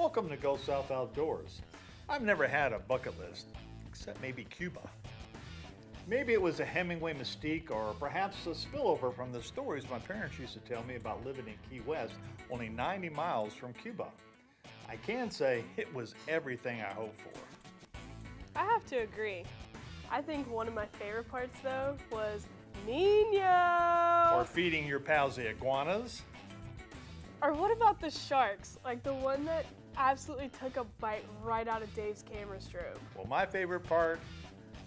Welcome to Go South Outdoors. I've never had a bucket list, except maybe Cuba. Maybe it was a Hemingway mystique or perhaps a spillover from the stories my parents used to tell me about living in Key West, only 90 miles from Cuba. I can say it was everything I hoped for. I have to agree. I think one of my favorite parts though was Nino! Or feeding your pals the iguanas. Or what about the sharks? Like the one that absolutely took a bite right out of Dave's camera strobe. Well, my favorite part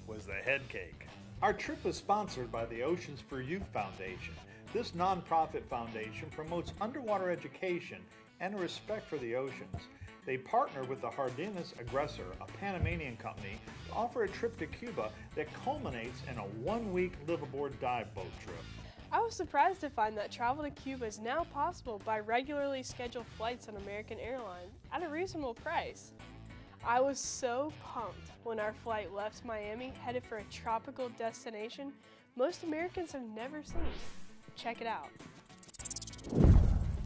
was the head cake. Our trip was sponsored by the Oceans for Youth Foundation. This nonprofit foundation promotes underwater education and a respect for the oceans. They partner with the Jardines Aggressor, a Panamanian company, to offer a trip to Cuba that culminates in a one-week live-aboard dive boat trip. I was surprised to find that travel to Cuba is now possible by regularly scheduled flights on American Airlines at a reasonable price. I was so pumped when our flight left Miami headed for a tropical destination most Americans have never seen. Check it out.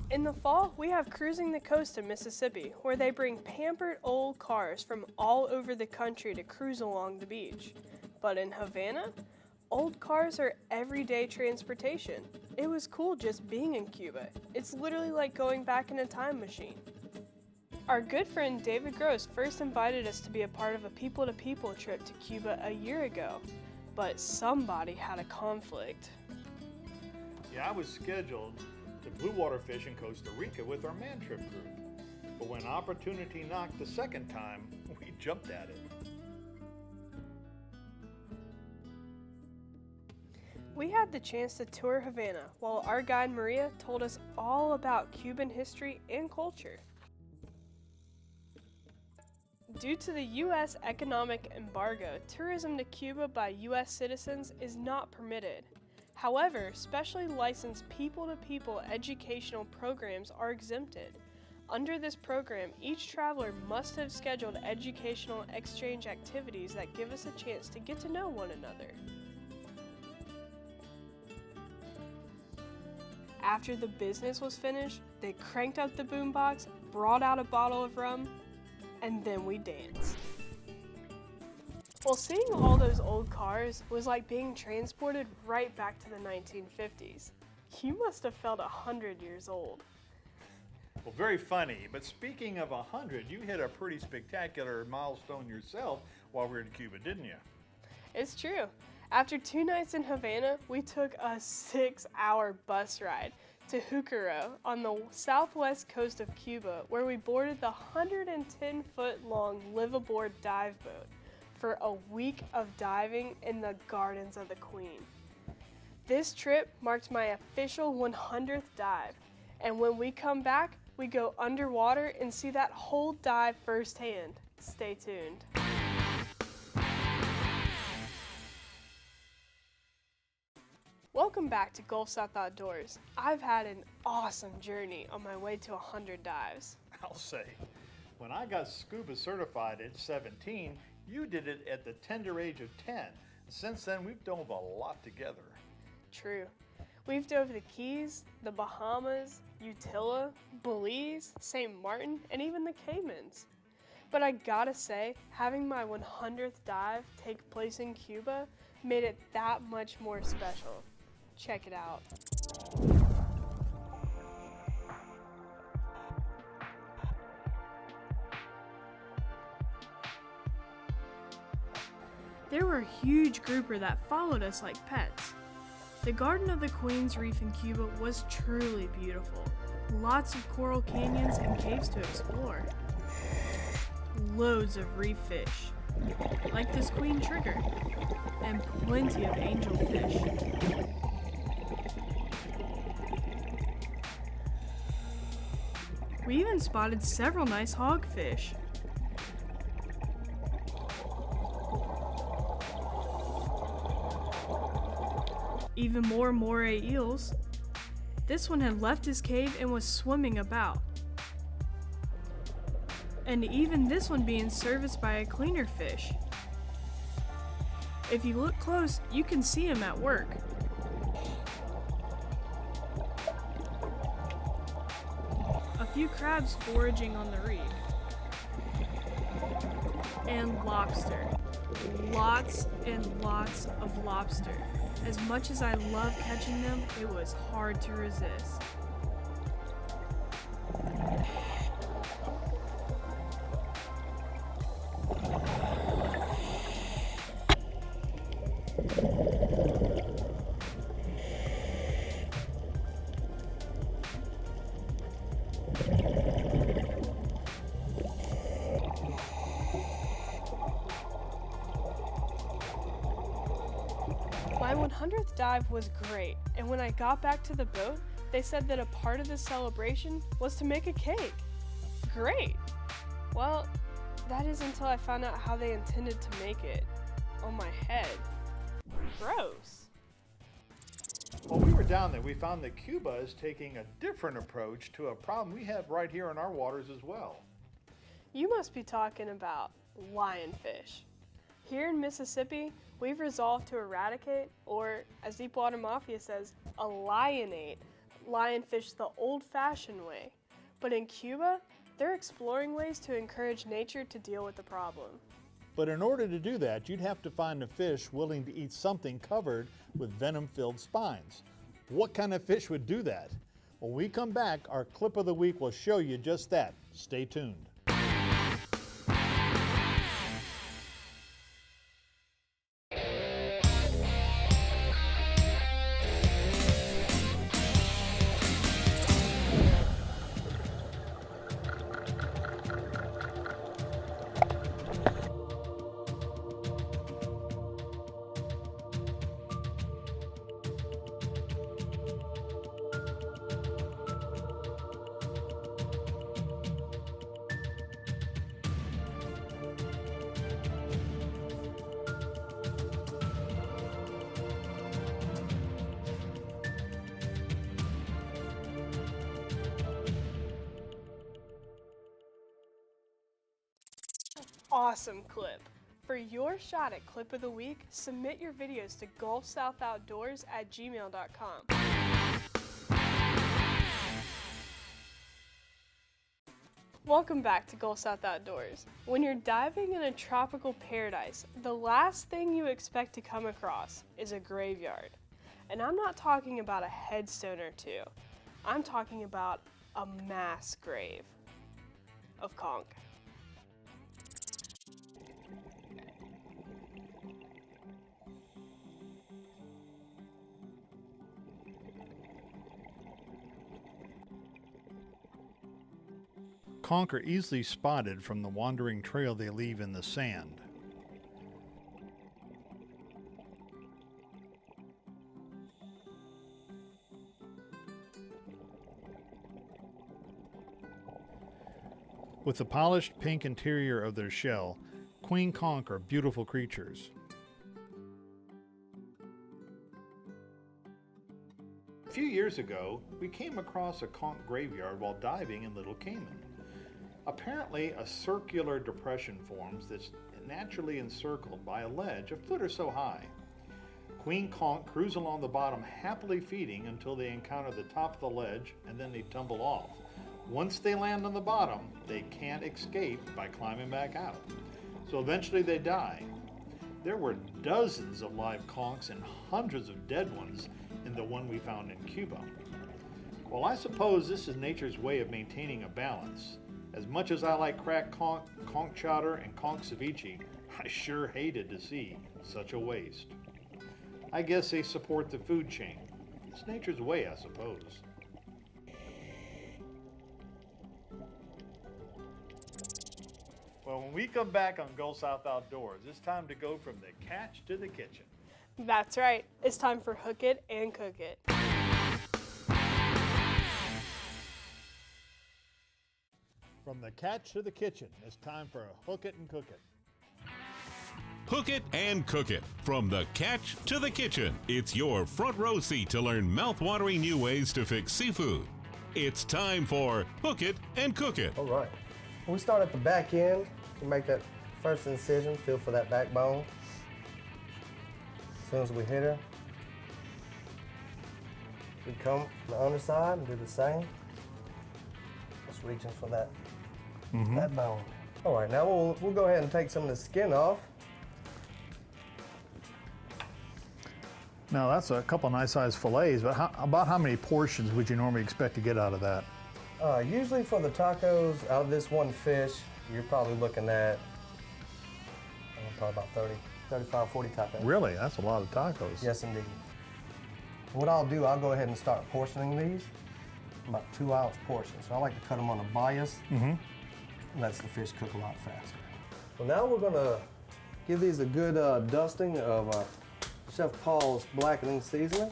In the fall, we have Cruising the Coast of Mississippi, where they bring pampered old cars from all over the country to cruise along the beach. But in Havana, old cars are everyday transportation. It was cool just being in Cuba. It's literally like going back in a time machine. Our good friend David Gross first invited us to be a part of a people-to-people trip to Cuba a year ago, but somebody had a conflict. Yeah, I was scheduled to blue water fish in Costa Rica with our man trip group. But when opportunity knocked the second time, we jumped at it. We had the chance to tour Havana while our guide Maria told us all about Cuban history and culture. Due to the U.S. economic embargo, tourism to Cuba by U.S. citizens is not permitted. However, specially licensed people-to-people educational programs are exempted. Under this program, each traveler must have scheduled educational exchange activities that give us a chance to get to know one another. After the business was finished, they cranked up the boombox, brought out a bottle of rum, and then we danced. Well, seeing all those old cars was like being transported right back to the 1950s. You must have felt 100 years old. Well, very funny, but speaking of 100, you hit a pretty spectacular milestone yourself while we were in Cuba, didn't you? It's true. After 2 nights in Havana, we took a 6-hour bus ride to Jucaro on the southwest coast of Cuba, where we boarded the 110-foot-long live-aboard dive boat for a week of diving in the Gardens of the Queen. This trip marked my official 100th dive, and when we come back, we go underwater and see that whole dive firsthand. Stay tuned. Welcome back to Gulf South Outdoors. I've had an awesome journey on my way to 100 dives. I'll say, when I got scuba certified at 17, you did it at the tender age of 10. Since then, we've dove a lot together. True. We've dove the Keys, the Bahamas, Utila, Belize, St. Martin, and even the Caymans. But I gotta say, having my 100th dive take place in Cuba made it that much more special. Check it out. There were a huge grouper that followed us like pets. The Garden of the Queen's Reef in Cuba was truly beautiful. Lots of coral canyons and caves to explore. Loads of reef fish, like this queen trigger, and plenty of angelfish. We even spotted several nice hogfish. Even more moray eels. This one had left his cave and was swimming about. And even this one being serviced by a cleaner fish. If you look close, you can see him at work. A few crabs foraging on the reef. And lobster. Lots and lots of lobster. As much as I love catching them, it was hard to resist. My 100th dive was great, and when I got back to the boat, they said that a part of the celebration was to make a cake. Great! Well, that is until I found out how they intended to make it. On my head. Gross. While we were down there, we found that Cuba is taking a different approach to a problem we have right here in our waters as well. You must be talking about lionfish. Here in Mississippi, we've resolved to eradicate, or as Deepwater Mafia says, alionate lionfish the old-fashioned way. But in Cuba, they're exploring ways to encourage nature to deal with the problem. But in order to do that, you'd have to find a fish willing to eat something covered with venom-filled spines. What kind of fish would do that? When we come back, our clip of the week will show you just that. Stay tuned. Awesome clip. For your shot at Clip of the Week, submit your videos to gulfsouthoutdoors@gmail.com. Welcome back to Gulf South Outdoors. When you're diving in a tropical paradise, the last thing you expect to come across is a graveyard. And I'm not talking about a headstone or two. I'm talking about a mass grave of conch. Conch are easily spotted from the wandering trail they leave in the sand. With the polished pink interior of their shell, queen conch are beautiful creatures. A few years ago, we came across a conch graveyard while diving in Little Cayman. Apparently, a circular depression forms that's naturally encircled by a ledge a foot or so high. Queen conch cruise along the bottom happily feeding until they encounter the top of the ledge and then they tumble off. Once they land on the bottom, they can't escape by climbing back out. So eventually they die. There were dozens of live conchs and hundreds of dead ones in the one we found in Cuba. Well, I suppose this is nature's way of maintaining a balance. As much as I like cracked conch chowder, and conch ceviche, I sure hated to see such a waste. I guess they support the food chain. It's nature's way, I suppose. Well, when we come back on Gulf South Outdoors, it's time to go from the catch to the kitchen. That's right. It's time for Hook It and Cook It. From the catch to the kitchen, it's time for Hook It and Cook It. Hook it and cook it. From the catch to the kitchen, it's your front row seat to learn mouthwatering new ways to fix seafood. It's time for Hook It and Cook It. All right. We start at the back end. We make that first incision, feel for that backbone. As soon as we hit her, we come to the underside and do the same. Just reaching for that bone. All right, now we'll go ahead and take some of the skin off. Now that's a couple nice sized fillets, but about how many portions would you normally expect to get out of that? Usually for the tacos, out of this one fish, you're probably looking at probably about 30, 35, 40 tacos. Really? That's a lot of tacos. Yes, indeed. What I'll do, I'll go ahead and start portioning these, about 2-ounce portions. So I like to cut them on a bias. Lets the fish cook a lot faster. So now we're gonna give these a good dusting of Chef Paul's blackening seasoning.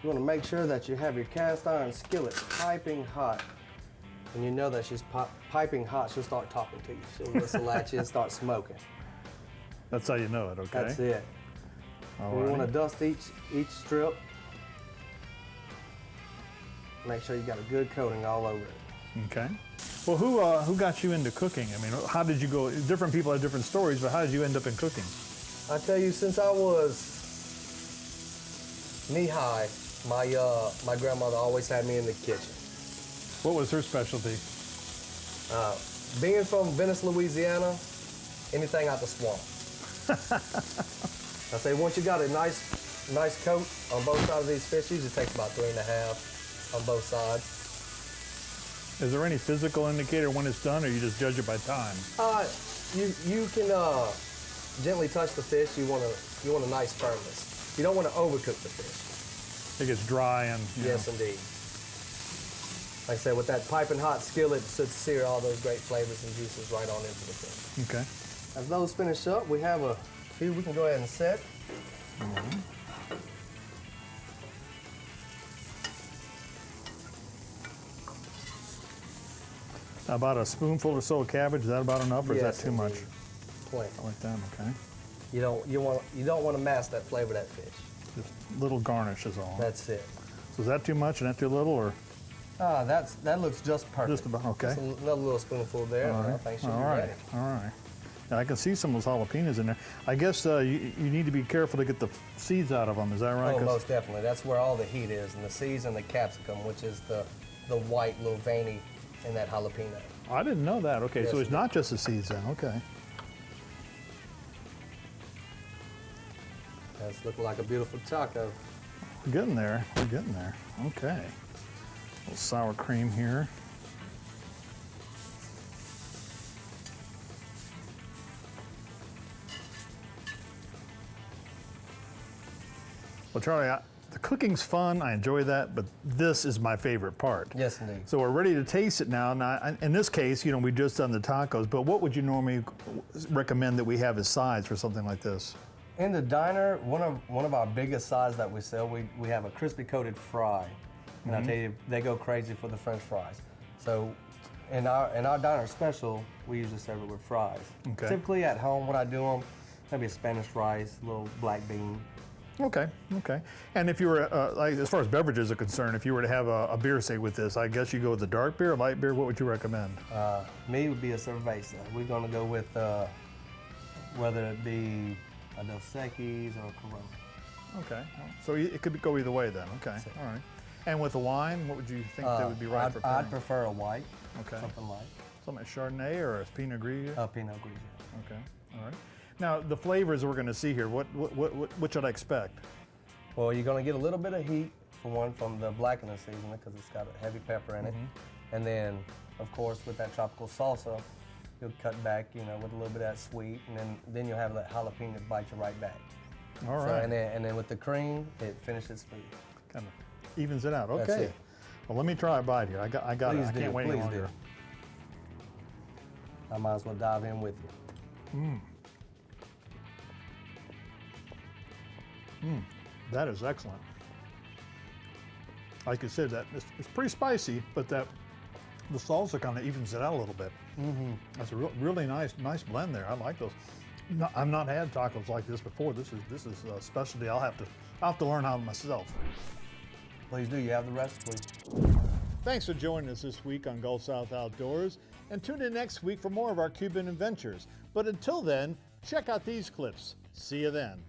You wanna make sure that you have your cast iron skillet piping hot. And you know that she's piping hot, she'll start talking to you. She'll whistle at you and start smoking. That's how you know it, okay? That's it. We want to dust each strip. Make sure you got a good coating all over it. Okay. Well, who got you into cooking? I mean, how did you go? Different people have different stories, but how did you end up in cooking? I tell you, since I was knee-high, my grandmother always had me in the kitchen. What was her specialty? Being from Venice, Louisiana, anything out the swamp. I say once you got a nice coat on both sides of these fish, usually takes about 3.5 on both sides. Is there any physical indicator when it's done, or you just judge it by time? You can gently touch the fish. You want a nice firmness. You don't want to overcook the fish. It gets dry and yes, indeed. Like I said, with that piping hot skillet, it should sear all those great flavors and juices right on into the fish. Okay. As those finish up, we have a few we can go ahead and set. About a spoonful or so of cabbage. Is that about enough, or Yes, is that too much? indeed. Plenty. I like that. Okay. You don't want to mask that flavor of that fish. Just little garnish is all. That's it. So is that too much and that too little, or? That looks just perfect. Just about, okay. Just another little spoonful there. All I right. think should All be right. ready. All right. Now, I can see some of those jalapenos in there. I guess you need to be careful to get the seeds out of them. Is that right? Oh, 'Cause most definitely. That's where all the heat is, and the seeds and the capsicum, which is the white little veiny in that jalapeno. I didn't know that. Okay, Yes, so it's it not just the seeds then. Okay. That's looking like a beautiful taco. We're getting there. We're getting there. Okay. A little sour cream here. Well, Charlie, the cooking's fun. I enjoy that, but this is my favorite part. Yes, indeed. So we're ready to taste it now. Now, in this case, we just done the tacos, but what would you normally recommend that we have as sides for something like this? In the diner, one of our biggest sides that we sell, we have a crispy coated fry, and I tell you, they go crazy for the French fries. So, in our diner special, we usually serve it with fries. Okay. Typically at home, when I do them, maybe a Spanish rice, a little black bean. Okay, okay. And if you were, like, as far as beverages are concerned, if you were to have a beer, say, with this, I guess you go with the dark beer or light beer. What would you recommend? Me would be a cerveza. We're gonna go with whether it be a Dos Equis or a Corona. Okay, so it could go either way then. Okay, all right. And with the wine, what would you think that would be right for pairing? I'd prefer a white, Okay. something light. Something like Chardonnay or a Pinot Gris? Pinot Grigio. Okay, all right. Now, the flavors we're going to see here, what should I expect? Well, you're going to get a little bit of heat, for one, from the blackening seasoning because it's got a heavy pepper in it. And then, of course, with that tropical salsa, you'll cut back, with a little bit of that sweet, and then you'll have that jalapeno bite you right back. All So, right. and then with the cream, it finishes smooth. Kind of evens it out. Okay. That's it. Well, let me try a bite here. I got it. Please I do, can't wait any please longer. do. I might as well dive in with you. That is excellent. Like you said, it's pretty spicy, but the salsa kind of evens it out a little bit. That's a really nice blend there. I like those. No, I've not had tacos like this before. This is a specialty. I'll have to learn how myself. Please do. You have the recipe. Thanks for joining us this week on Gulf South Outdoors, and tune in next week for more of our Cuban adventures. But until then, check out these clips. See you then.